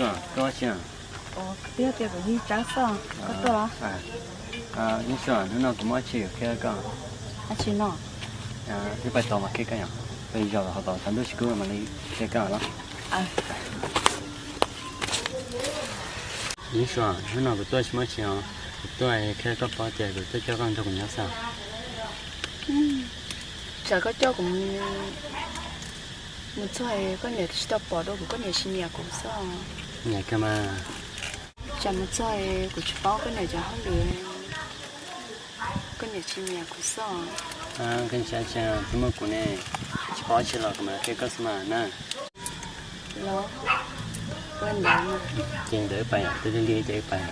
爽，高兴。哦，不要个你长上，可多了。你爽，那个么去开讲。去哪？你拜托嘛开讲呀，bây giờ là họ bảo thành đôi school mà đi khai讲了。你爽，那个多什么钱？多开个包店，个多交讲这个鸟啥？这个叫我们做个年是到包到个年是年公司。年干嘛？咱们做个去包个年就好了，个年是年公司。跟想想怎么过呢？去包起了，干嘛开个什么呢？咯，问难嘛。见得办呀，这里理解办呀。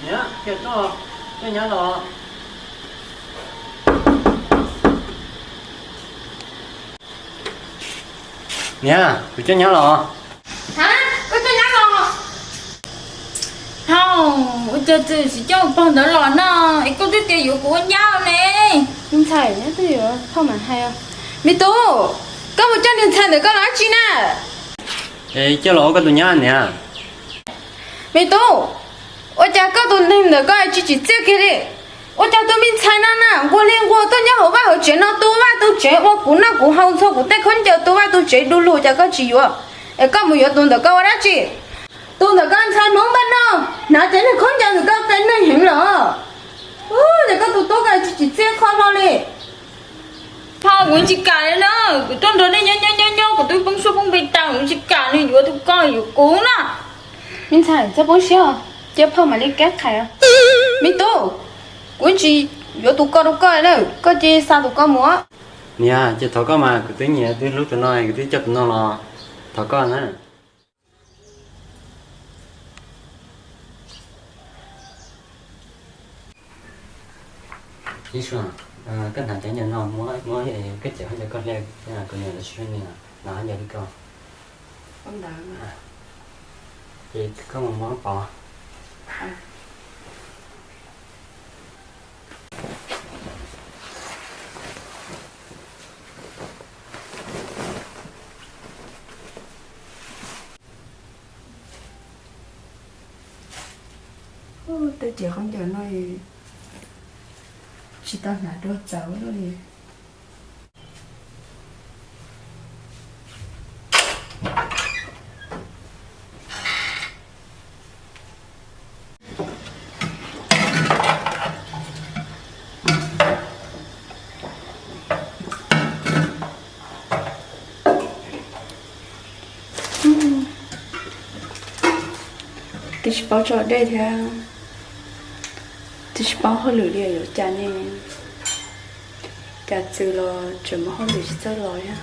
娘，别动，别娘了。娘，别叫娘了。我做啥了？không, tôi chỉ cho bằng đó là nó, cô tôi tiêu của nhau nè. Mình xài nhá, tôi hiểu không mà hay à. Mì tú, có một trăm điện thoại để có nói chi nè. Ê, cho lỗ có tụi nhá nè. Mì tú, tôi chả có tụi nên để có ai chỉ chơi kia đi. Tôi chả tụi mình xài nó nè, tôi liên quan tôi nhớ hậu ba hậu chuyện nó tôi ba tôi chuyện, tôi cũng nó cũng hậu thôi cũng tay khốn chờ tôi ba tôi chuyện đu lù chả có gì vậy. Ê, có một giờ tôi để có ra chi. Tôi là con trai mong bên đâu, nãy giờ nó không cho được con tên nó hiện rồi. Để con tụi tôi cái chỉ chơi khó lo đi. Thôi, cũng chỉ cả đấy đó, trong đó đây nhau của tôi bông số bông bê tàu cũng chỉ cả này vừa tôi coi vừa cố nè. Mình xài cho bông xíu, cho phong mà đi két khai à. Mình tu, cũng chỉ vừa tụi con đâu coi đâu, có chi sao tụi con múa. Nè, cho thọ có mà, cái nhẹ tôi lúc tụi nó, cái chấp nó là thọ có nữa. Đi xuống, cái nào chạy nhận nó mua cái chợ hay là con leo, cái nào con này là xuyên nè, nó giờ đi con. Không đợi mà. Thì có một món bò. Tôi chỉ không chờ nói chỉ tao là đôi cháu đó đi. Tôi chỉ bảo cho đây thôi. Tôi chỉ bảo hơi lười đi ở cha nè, cha từ lo chuẩn mà hơi lười sẽ rồi ha.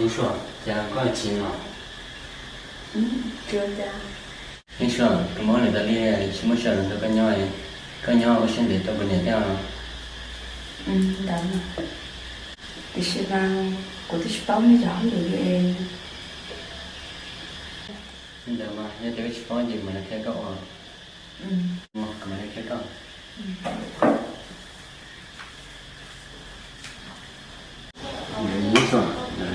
听说家过钱了。chưa cha. 听说个毛里的哩，什么时候都个鸟诶，个鸟我现在都不能掉了。Đúng rồi. Thì sẽ vào của tôi sẽ bao nhiêu rõ được em. Bây giờ mà giờ tôi chỉ có gì mà nó theo cậu à? Mà nó theo cậu. Nghĩ rồi,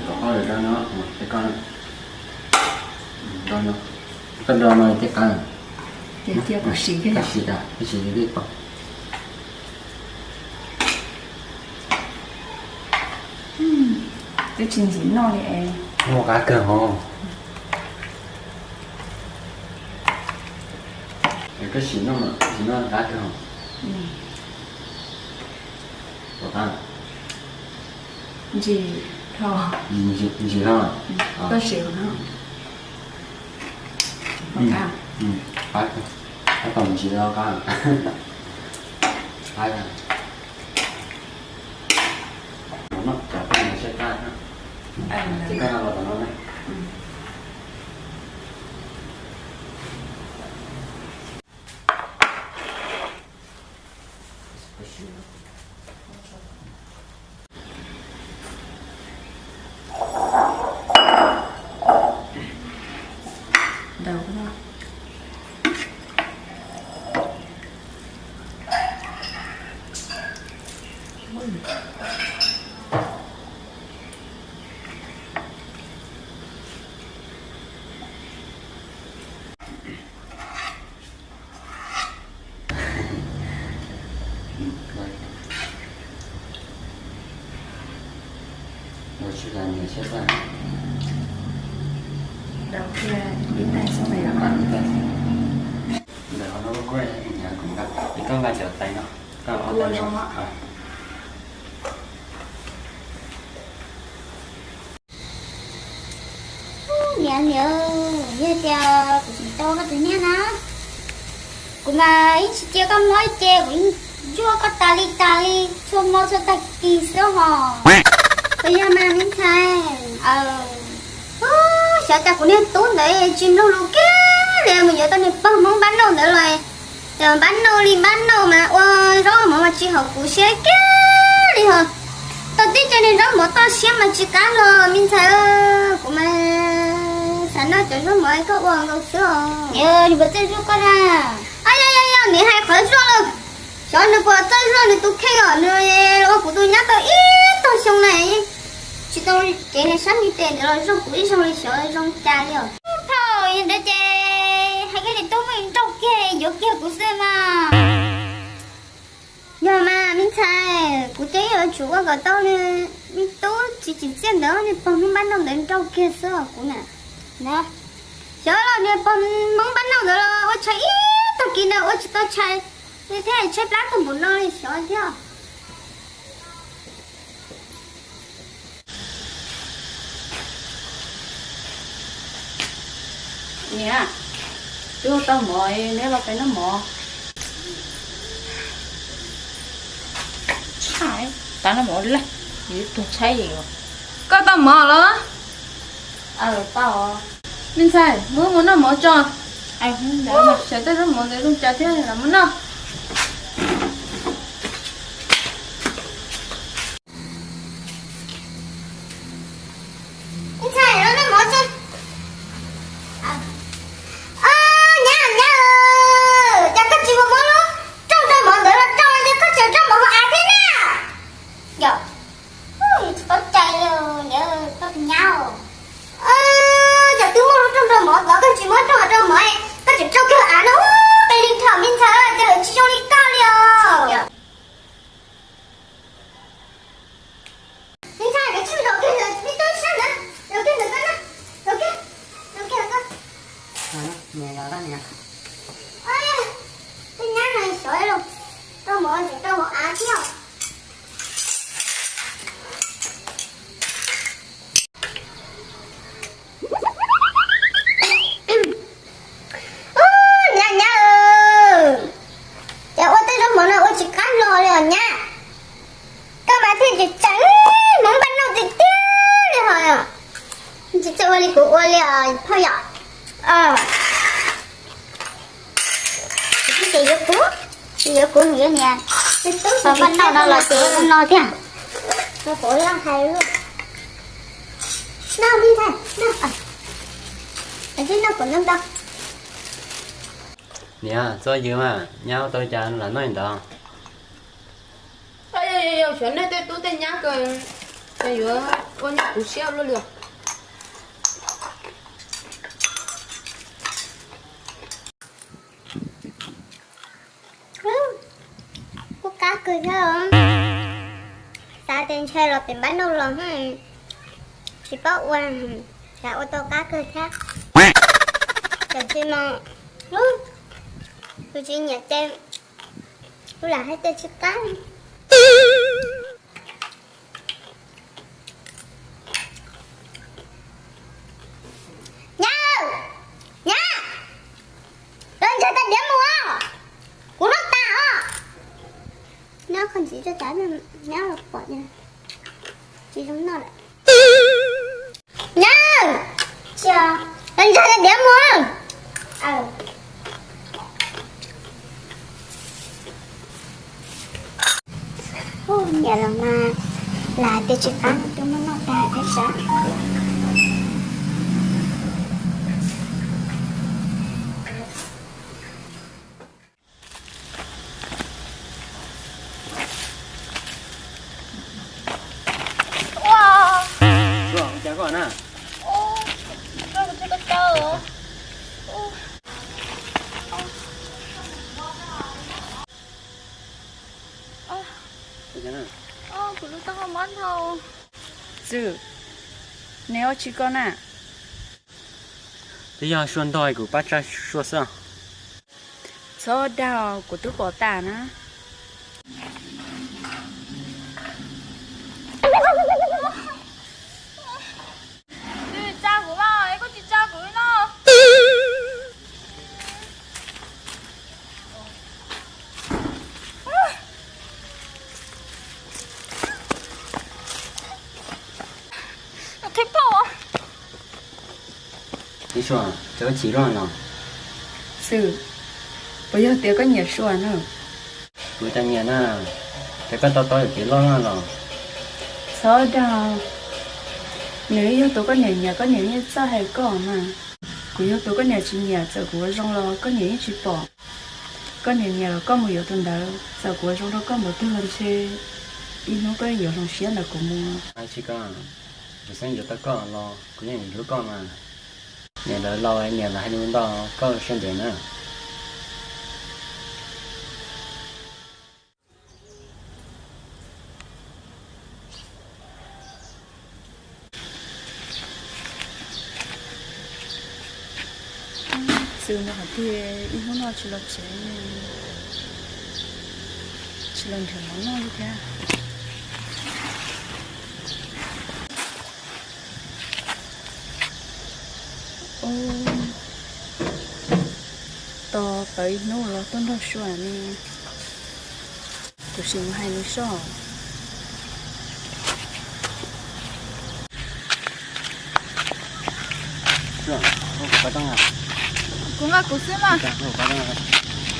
có khó được ra nó, cái con đó nó, cái đó nó cái con. Để tiếp có xí cái Cái gì đó, cái gì biết không? tôi chín chín nó thì em. Mua cá cờ hồ. Cái gì nó mà, gì nó cá cờ hồ. Có cá. Gì thôi. Gì đó. Có xíu nó. Có cá. Cá. Cá còn gì đó cá. Cá. Nó chả có gì sẽ cá nữa. Chỉ có nào là nó này. Đâu có đâu. Rồi chỉ là mình sẽ làm. Đâu ra đến đây sau này là Ăn cái gì? Để nó quay nhà cũng gặp. Thì con vai trở tay nó. Con ở tay nó. Nhớ như theo tôi có tự nhiên á cũng là ít chia con nói chia cũng chưa có tali cho mua cho ta kỳ số họ bây giờ mà mình thay sợ ta cũng nên tốn để chim đâu luôn kia để mình giờ tao nên muốn bán đâu nữa rồi giờ bán đâu mà ôi rồi mà chỉ học cú xe kia đi hả tao tin cho nên đó một tao xe mà chỉ cá rồi mình thay cũng mà sao nó cho nó mới có uống đâu sữa đi bữa chơi con à ai nè hai khởi rồi cho nó bữa chơi rồi tôi kêu ở nơi ô của tôi nhắc tôi ít tôi xong này chỉ tôi chơi này sắm đi tiền rồi xong cuối xong rồi sợ xong cha rồi thôi để chơi hai cái này tôi mình trâu kia vô kia của xe mà giờ mà mình xài của chơi ở chủ có gọi tao nè mình tôi chỉ xem đó nên bằng mình bán đồng đến trâu kia sữa của nè nè chờ là nè bằng mong bán đồng rồi ôi chạy tao kia nào ôi tao chạy như thế này chạy lát tao muốn nó đi sợ chưa nha. Chưa tao mỏi nếu mà phải nó mò. Sai, tao nó mỏ lên. Gì tôi sai gì rồi. Có tao mò đó. Tao Mình sai, muốn nó mò cho. ai không đỡ mà. Sợ tới nó mò để luôn trả thế này là muốn nó. mình xài nó mở chân chắc các chị mà mở luôn trong mở đỡ là trong đi có chờ trong mở ai thế nào giờ có chạy rồi nhớ có nhau giờ tôi mua trong mở đỡ các chị mở trong mở các chị trong cái nó tay linh thở mình thở giờ chị trong đi cao liền mình xài cái chữ đầu tiên là mình tôi sao nữa đầu tiên là cái đầu tiên Mẹ là đó nè. cái nhá này sợi luôn tao mở thì tao mở á theo nhá giờ ôi tôi đâu mở nó ôi chỉ cắt rồi nha các bạn thì chỉ tránh muốn bắt đầu thì tiếc đi rồi à bưng vậy nè và bắt đầu nó là tự nó thế à nó phổi ăn thầy luôn nào đi thầy nào ở dưới nó còn năm đâu nè cho gì mà nhau tôi cha là nói đó Ê, chuyện này tôi tên nhá cái vừa con nhá cú xeo luôn được. có cá cười thế không sao tên chơi là tiền bán đâu rồi chỉ có quan là ô tô cá cười thế rồi khi mà tôi chỉ nhặt tên tôi làm hết tên chiếc cá nhau nha lên cho ta điểm mua của nó ta hả nó không chỉ cho trả nên nhá là quả nha chỉ giống nó lại nhau chờ lên cho ta điểm mua nhà là mà là tôi chỉ ăn tôi muốn nó ta thế sao rồi cha con à của lúc tao không ăn đâu. Chứ nếu chỉ con à bây giờ xuân đôi của bác cha xua sao số đào của tôi bỏ tà nữa. Cha của ba ấy có chị cha của nó. Thích không? đi xuân cho chỉ rồi nào Chứ bây giờ tiêu có nhiều xuân nữa. người ta nghe na cái tôi chỉ lo rồi Số đào nếu như tôi có nhà có nhiều như sao hay có mà của yêu tôi có nhà chỉ nhà giờ của trong lo có nhiều chỉ bỏ có nhiều nhà có một yếu tuần đó giờ của trong đó có một thứ lần chơi ít nó có nhiều trong xía là của mua ai chỉ có mình sáng giờ ta có lo cũng như lúc con mà nhà là lo nhà là hai đứa đó có xem điện nữa sự nó hạt thì ít nó chỉ là chỉ lần thử món nó như thế ô to tới nó là tôi nó xóa nè tôi xin hai lý do rồi không có đâu à Cũng là của xưa mà. không có đâu à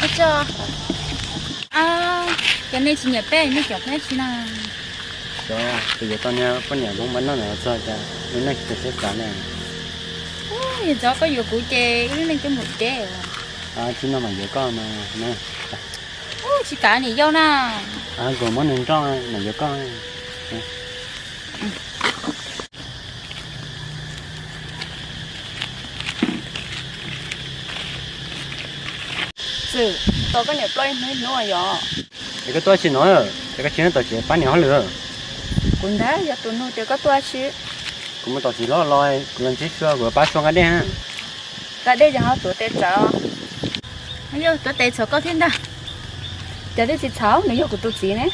Ơ chờ. À, cái này chỉ nhập bé, nó chọc hết chứ nào. rồi bây giờ con nhà con nhà cũng bắn nó nữa cho cha nên này sẽ cả này Ôi, giờ có vừa củ chè, cái này cái một chè. à chỉ nó mà giờ con mà nè Ôi, chỉ cả này vô nè. à còn món nên cho là giờ con sự tôi có nhập play mới nói rồi cái tôi chỉ nói rồi cái chuyện tôi chỉ bán nhỏ nữa cũng đã giờ tụi nó chỉ có tôi chứ cũng tôi chỉ lo lo lần trước xưa của bác xong cái đen tại đây giờ họ tụi tê chở bây giờ tụi tê chở có thiên đa giờ đây chỉ cháu nếu như của tụi chị nè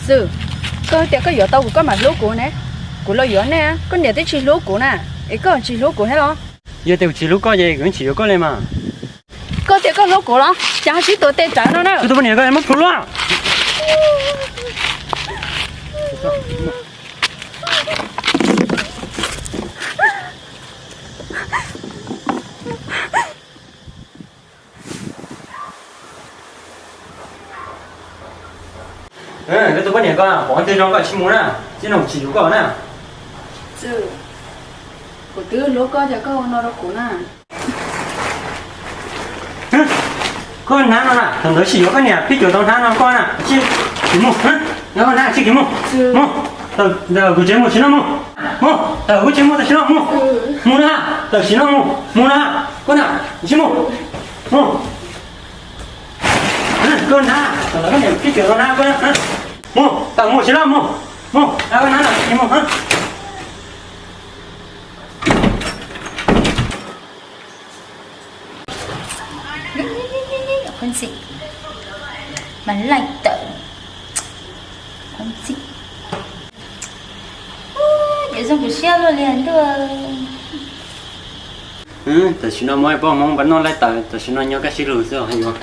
sự có thể có giờ tao cũng có mặt lúa của nè của lo giờ nè có nhà tới chỉ lúa của nè ấy có chỉ lúa của hết không giờ tiêu chỉ lúc có gì cũng chỉ có lên mà có thể có lúa của đó chẳng chỉ tụi tê chở nó nữa tôi bây giờ cái em mất phụ luôn tôi có nhảy con bỏ tay trong cái chim muốn nè chứ nào chỉ chú con nè chứ của tứ lúa coi cho câu nó đâu cũ nè con nè nó nè thằng đó chỉ có cái nhà cái chỗ tao nè nó con nè chứ chỉ mua nó con nè chứ cái mua tao của chế mua chỉ nó mua tao của chế mua tao chỉ nó mua nè tao chỉ nó mua nè con nè chỉ mua con nè tao là cái nhà cái chỗ tao nè con nè mua tao mua chỉ nó mua tao con nè chỉ mua hả con xịn mà lạnh tận con xịn để dùng cái xe luôn liền được tao chỉ nó mới bỏ mong bắn nó lại tao chỉ nó nhớ cái xí lù xíu hay không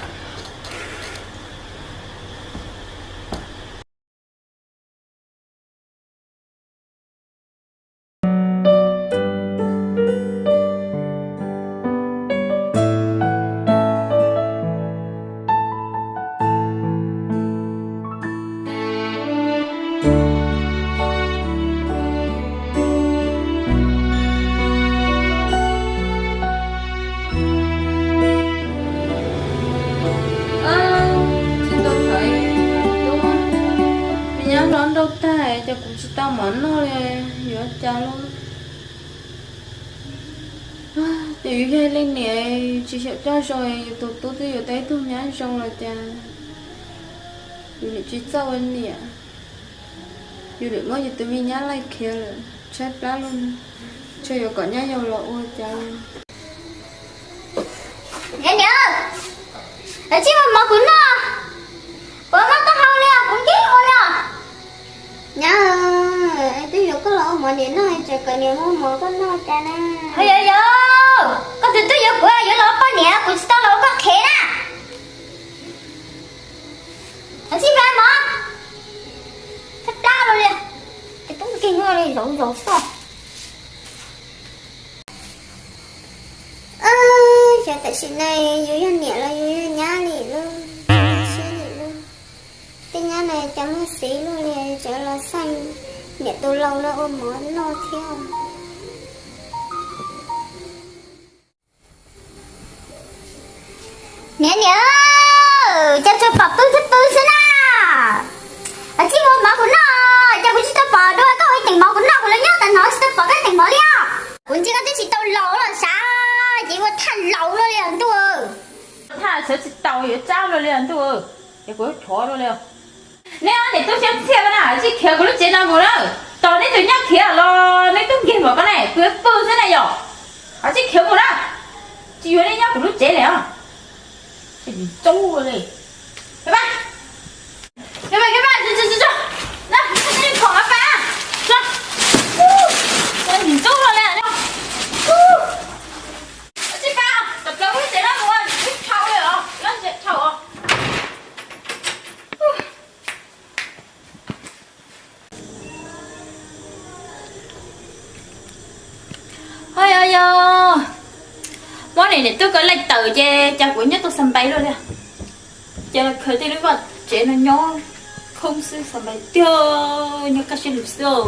đâu tay cho cũng chỉ tao món nóเลยอยู่จ้าluônอยู่cái lên nè chỉ sợ cho rồi tôi thì ở đây tôi nhá xong rồi chaอยู่chỉ sao anh nèอยู่được ngó tôi mi nhá lại kia rồi chết lá luôn chơi ở cả nhá dầu lọ ôi cha em nhớ là chỉ một món cuốn nó bữa nó có hao liền cũng chết ôi liền nhá tôi nhớ có lỗ mà điện nó chạy cái niệm mà có nó cha nè hay giờ có từ tôi nhớ của giờ lỗ có nhẹ của tao lỗ có khé nè anh xin về mà thật đau rồi liền cái tôi kinh hoa này rộng sao chả tại chuyện này dưới nhà nhẹ là dưới nhà nỉ luôn cái nhà này chấm hơi xí luôn nè chả là xanh mẹ tôi lâu nó ôm món nó theo nhớ cha cho bọc tôi thích tôi xin à chỉ một máu của nó cha cũng chỉ tao bỏ đôi có hơi tình máu của nó của nó nhớ tao nói tao bỏ cái tình máu đi cũng chỉ có tôi chỉ tao lâu là sao chỉ có than lâu rồi liền tôi thà sẽ chỉ tàu ở trao rồi liền tôi để có chó rồi liền nè để tôi xem xe nào chỉ kéo cái lúc chế nào rồi tàu này tôi nhắc kéo lo này tôi kiếm vào cái này cứ bự thế này rồi chỉ kéo một đó chỉ vừa này nhắc cái lúc chế này cái gì trâu rồi này các bạn chú nè cái này khỏi ba cho cái gì trâu rồi nè chị ba tập cái lúc chế nào rồi biết trâu rồi à nó chế trâu à thôi ơi món này để tôi có lấy tờ cho của nhất tôi sắm bay luôn nè cho khởi tiên lúc chế nó nhỏ không sư sắm bay tiêu như các chị lục xưa